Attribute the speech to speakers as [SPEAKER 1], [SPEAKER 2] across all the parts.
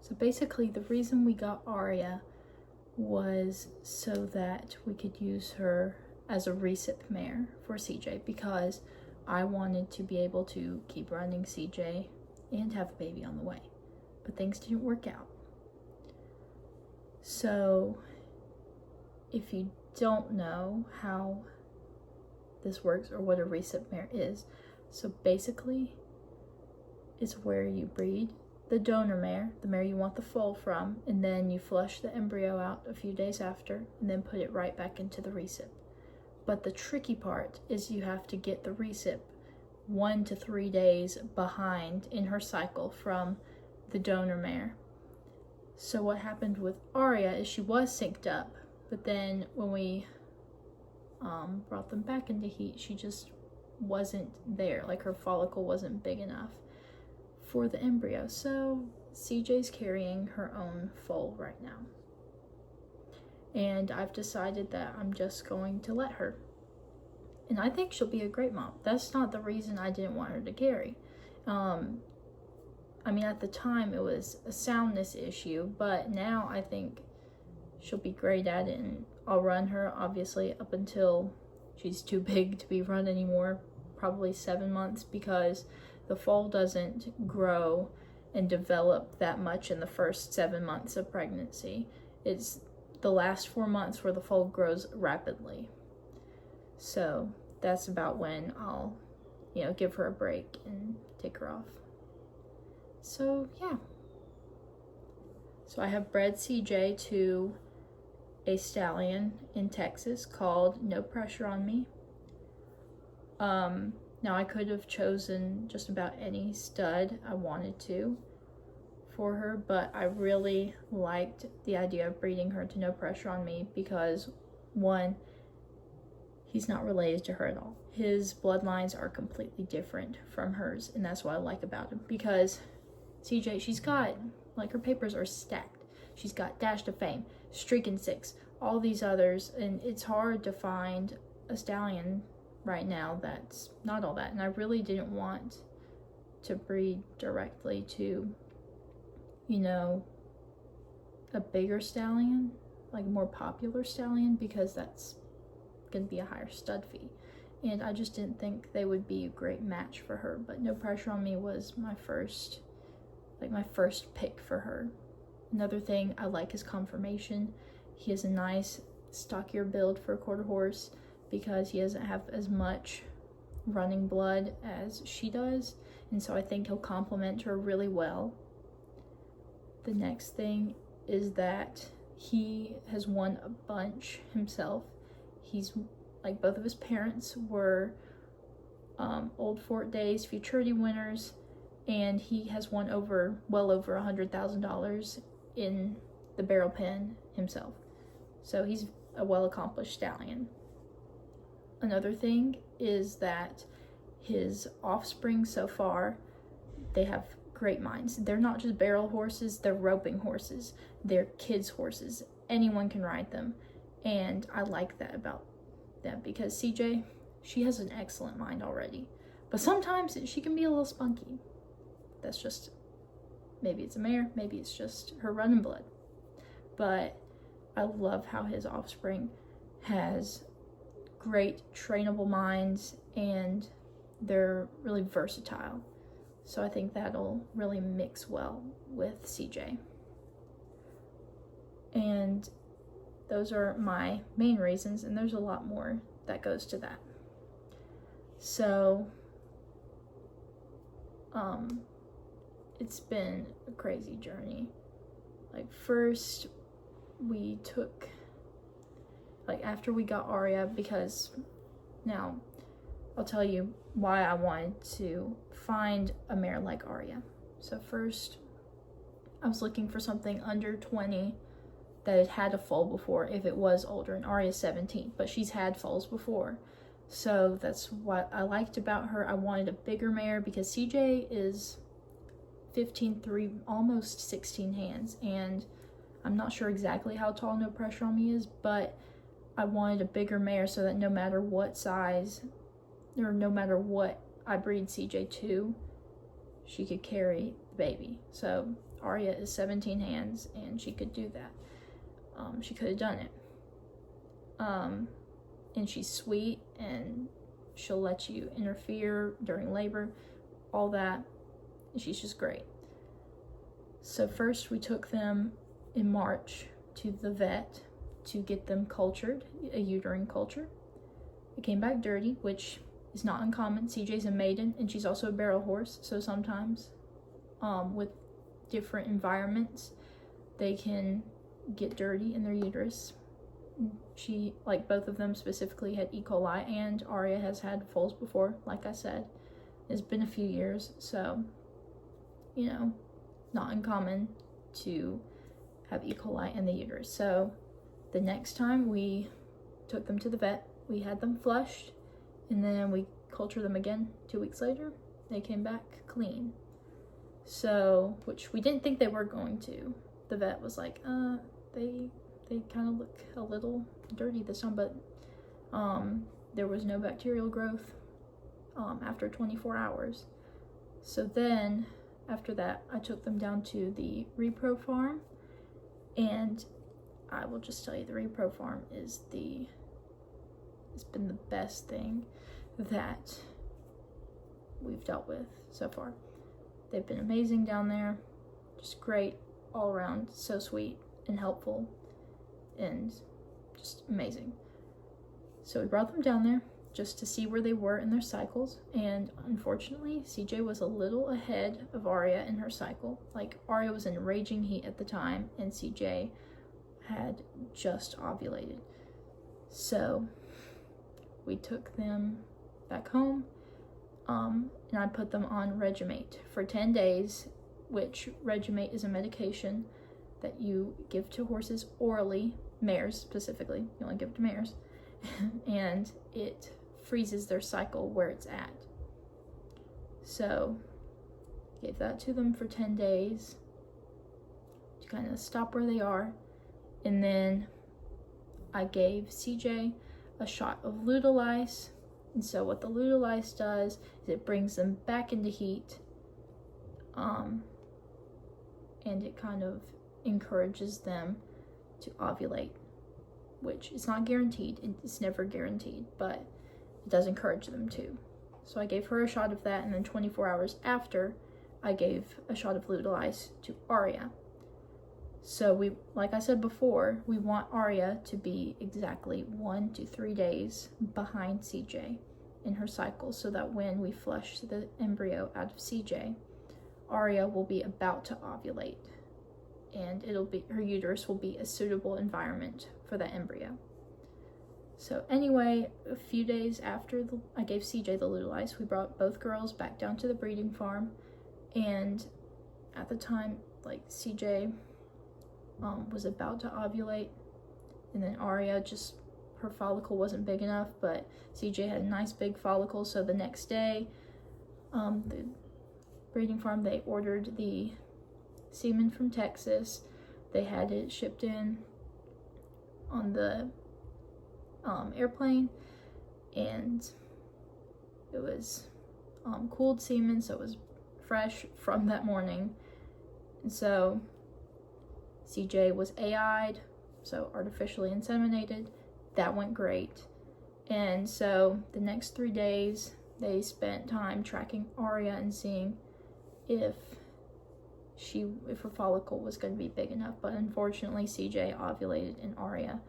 [SPEAKER 1] So basically, the reason we got Aria was so that we could use her as a recip mare for CJ, because I wanted to be able to keep running CJ and have a baby on the way. But things didn't work out. So if you don't know how this works or what a recip mare is, so basically it's where you breed the donor mare, the mare you want the foal from, and then you flush the embryo out a few days after and then put it right back into the recip. But the tricky part is you have to get the recip 1 to 3 days behind in her cycle from the donor mare. So what happened with Aria is she was synced up, but then when we brought them back into heat, she just wasn't there. Like, her follicle wasn't big enough for the embryo. So CJ's carrying her own foal right now. And I've decided that I'm just going to let her. And I think she'll be a great mom. That's not the reason I didn't want her to carry. I mean, at the time it was a soundness issue, but now I think she'll be great at it, and I'll run her obviously up until she's too big to be run anymore, probably 7 months, because the foal doesn't grow and develop that much in the first 7 months of pregnancy. It's the last 4 months where the foal grows rapidly. So that's about when I'll, give her a break and take her off. So yeah. So I have bred CJ to a stallion in Texas called No Pressure on Me. Now I could have chosen just about any stud I wanted to for her, but I really liked the idea of breeding her to No Pressure on Me because, one, he's not related to her at all. His bloodlines are completely different from hers, and that's what I like about him, because CJ, she's got, her papers are stacked. She's got Dash to Fame, Streakin' 6, all these others, and it's hard to find a stallion right now that's not all that. And I really didn't want to breed directly to, a bigger stallion, like a more popular stallion, because that's going to be a higher stud fee. And I just didn't think they would be a great match for her. But No Pressure on Me was my first pick for her. Another thing I like is conformation. He has a nice stockier build for a quarter horse because he doesn't have as much running blood as she does, and so I think he'll complement her really well. The next thing is that he has won a bunch himself. He's, both of his parents were Old Fort Days Futurity winners, and he has won well over $100,000 in the barrel pen himself. So he's a well-accomplished stallion. Another thing is that his offspring so far, they have great minds. They're not just barrel horses, they're roping horses. They're kids' horses. Anyone can ride them. And I like that about them because CJ, she has an excellent mind already. But sometimes she can be a little spunky. That's just, maybe it's a mare, maybe it's just her running blood. But I love how his offspring has great trainable minds and they're really versatile. So I think that'll really mix well with CJ. And those are my main reasons, and there's a lot more that goes to that. So it's been a crazy journey. First we took, after we got Aria, because now I'll tell you why I wanted to find a mare like Aria. So first, I was looking for something under 20 that had had a foal before if it was older, and Aria's 17, but she's had foals before. So that's what I liked about her. I wanted a bigger mare because CJ is 15'3", almost 16 hands, and I'm not sure exactly how tall No Pressure on Me is, but I wanted a bigger mare so that no matter what size or no matter what I breed CJ to, she could carry the baby. So Arya is 17 hands and she could do that. She could have done it. And she's sweet and she'll let you interfere during labor, all that. She's just great. So first we took them in March to the vet to get them cultured, a uterine culture. It came back dirty, which is not uncommon. CJ's a maiden and she's also a barrel horse, so sometimes with different environments they can get dirty in their uterus. She, like both of them specifically, had E. coli, and Arya has had foals before, like I said. It's been a few years, so, you know, not uncommon to have E. coli in the uterus. So the next time we took them to the vet, we had them flushed, and then we cultured them again 2 weeks later. They came back clean. So, which we didn't think they were going to. The vet was like, they kind of look a little dirty this time, but there was no bacterial growth after 24 hours. So then, after that, I took them down to the Repro farm, and I will just tell you, the Repro farm it's been the best thing that we've dealt with so far. They've been amazing down there, just great all around, so sweet and helpful and just amazing. So we brought them down there just to see where they were in their cycles, and unfortunately CJ was a little ahead of Arya in her cycle. Like, Arya was in raging heat at the time and CJ had just ovulated. So we took them back home, and I put them on Regimate for 10 days, which Regimate is a medication that you give to horses orally, mares specifically, you only give it to mares, and it freezes their cycle where it's at. So gave that to them for 10 days to kind of stop where they are, and then I gave CJ a shot of Lutalice. And so what the Lutalice does is it brings them back into heat, and it kind of encourages them to ovulate, which is not guaranteed. It's never guaranteed, but it does encourage them to. So I gave her a shot of that, and then 24 hours after, I gave a shot of Lutalice to Arya. So we, like I said before, we want Arya to be exactly 1 to 3 days behind CJ in her cycle, so that when we flush the embryo out of CJ, Arya will be about to ovulate, and her uterus will be a suitable environment for that embryo. So anyway, a few days after I gave CJ the Lutalice, we brought both girls back down to the breeding farm, and at the time, like, CJ was about to ovulate, and then Arya, just her follicle wasn't big enough, but CJ had a nice big follicle. So the next day, the breeding farm, they ordered the semen from Texas. They had it shipped in on the airplane, and it was cooled semen, so it was fresh from that morning. And so CJ was AI'd, so artificially inseminated. That went great. And so the next 3 days, they spent time tracking Arya and seeing if her follicle was going to be big enough. But unfortunately, CJ ovulated and Arya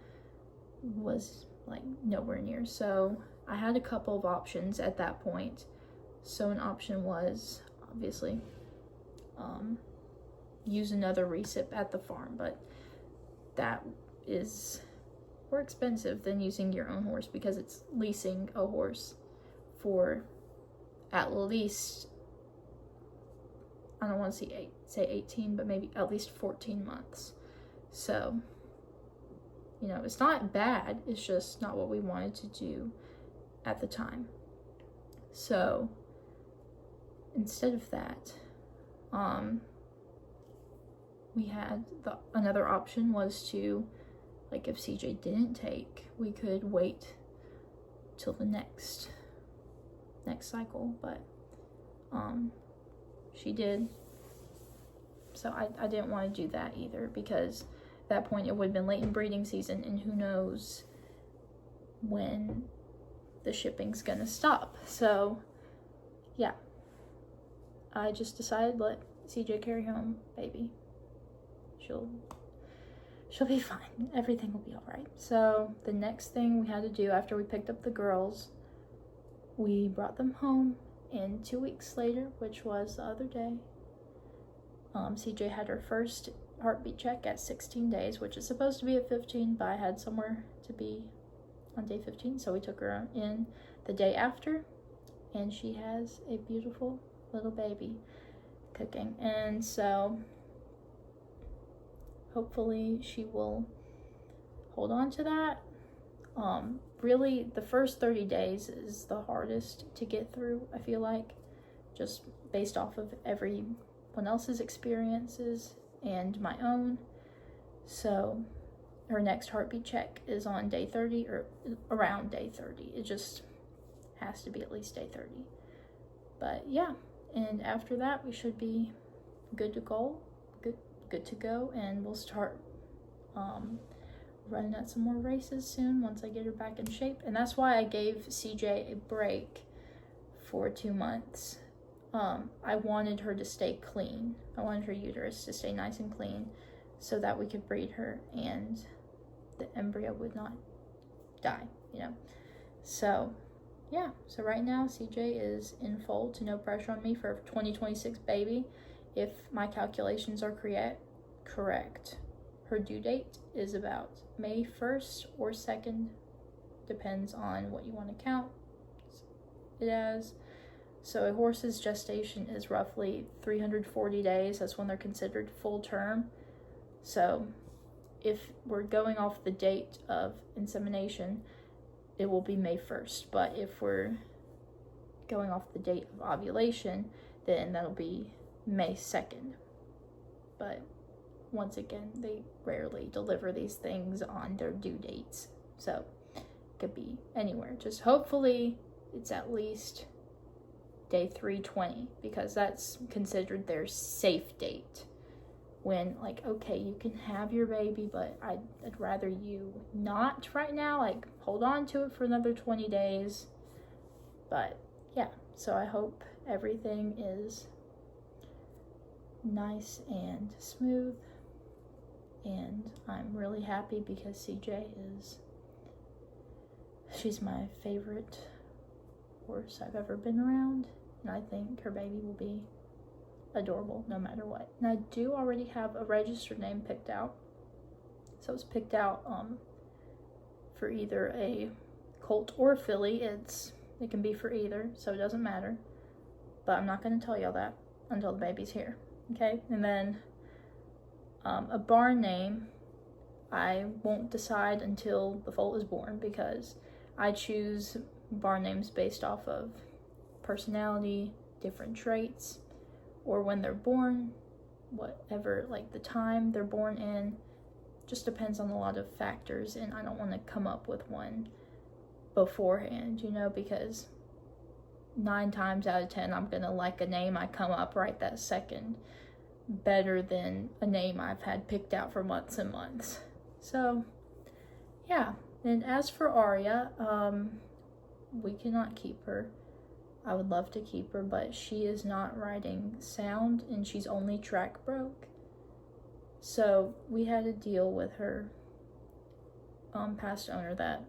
[SPEAKER 1] was like nowhere near. So I had a couple of options at that point. So an option was obviously use another recip at the farm, but that is more expensive than using your own horse, because it's leasing a horse for at least, I don't want to say 18, but maybe at least 14 months. So, you know, it's not bad, it's just not what we wanted to do at the time. So instead of that, we had another option was to, like, if CJ didn't take, we could wait till the next cycle, but she did. So I didn't want to do that either, because at that point it would have been late in breeding season, and who knows when the shipping's gonna stop. So yeah, I just decided, let CJ carry home baby. She'll be fine. Everything will be all right. So the next thing we had to do after we picked up the girls, we brought them home, and 2 weeks later, which was the other day, CJ had her first heartbeat check at 16 days, which is supposed to be at 15, but I had somewhere to be on day 15, so we took her in the day after, and she has a beautiful little baby cooking. And so hopefully she will hold on to that. Really, the first 30 days is the hardest to get through, I feel like, just based off of everyone else's experiences and my own. So her next heartbeat check is on day 30, or around day 30. It just has to be at least day 30. But yeah, and after that we should be good to go, good to go, and we'll start running at some more races soon once I get her back in shape. And that's why I gave CJ a break for 2 months. I wanted her to stay clean. I wanted her uterus to stay nice and clean so that we could breed her and the embryo would not die, you know. So yeah, so right now CJ is in foal to No Pressure on Me for a 2026 baby. If my calculations are correct, her due date is about May 1st or 2nd, depends on what you want to count it as. So a horse's gestation is roughly 340 days. That's when they're considered full term. So if we're going off the date of insemination, it will be May 1st. But if we're going off the date of ovulation, then that'll be May 2nd. But once again, they rarely deliver these things on their due dates. So it could be anywhere. Just hopefully it's at least day 320, because that's considered their safe date. When, like, okay, you can have your baby, but I'd rather you not right now, like, hold on to it for another 20 days. But yeah, so I hope everything is nice and smooth, and I'm really happy because CJ she's my favorite horse I've ever been around, and I think her baby will be adorable no matter what. And I do already have a registered name picked out. So it's picked out for either a colt or a filly. It can be for either, so it doesn't matter. But I'm not going to tell y'all that until the baby's here. Okay? And then a barn name, I won't decide until the foal is born, because I choose barn names based off of personality, different traits, or when they're born, whatever, like the time they're born in. Just depends on a lot of factors, and I don't want to come up with one beforehand, you know, because 9 times out of 10 I'm gonna like a name I come up right that second better than a name I've had picked out for months and months. So yeah. And as for Aria, we cannot keep her. I would love to keep her, but she is not riding sound, and she's only track broke. So we had to deal with her past owner that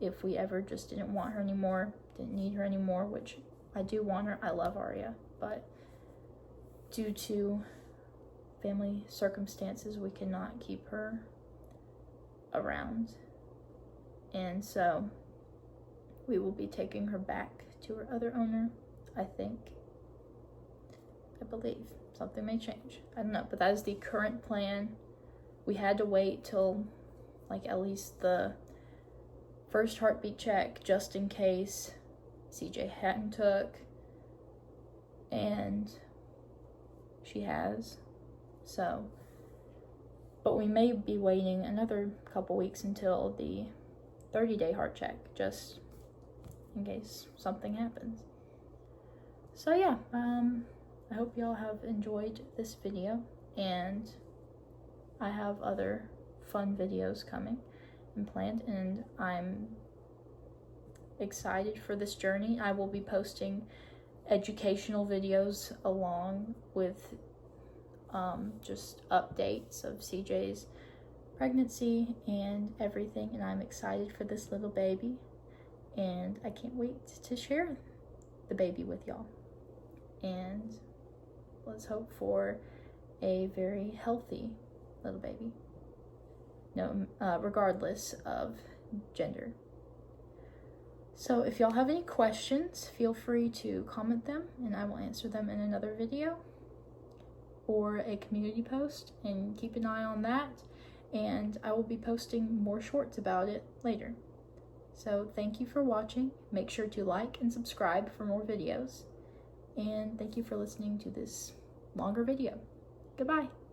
[SPEAKER 1] if we ever just didn't want her anymore, didn't need her anymore, which I do want her, I love Aria, but due to family circumstances, we cannot keep her around. And so we will be taking her back to her other owner, I believe. Something may change, I don't know, but that is the current plan. We had to wait till like at least the first heartbeat check, just in case CJ hadn't took, and she has. So, but we may be waiting another couple weeks until the 30-day heart check, just in case something happens. So yeah, I hope y'all have enjoyed this video, and I have other fun videos coming and planned, and I'm excited for this journey. I will be posting educational videos along with just updates of CJ's pregnancy and everything, and I'm excited for this little baby, and I can't wait to share the baby with y'all. And let's hope for a very healthy little baby, regardless of gender. So if y'all have any questions, feel free to comment them and I will answer them in another video or a community post, and keep an eye on that, and I will be posting more shorts about it later. So thank you for watching. Make sure to like and subscribe for more videos, and thank you for listening to this longer video. Goodbye.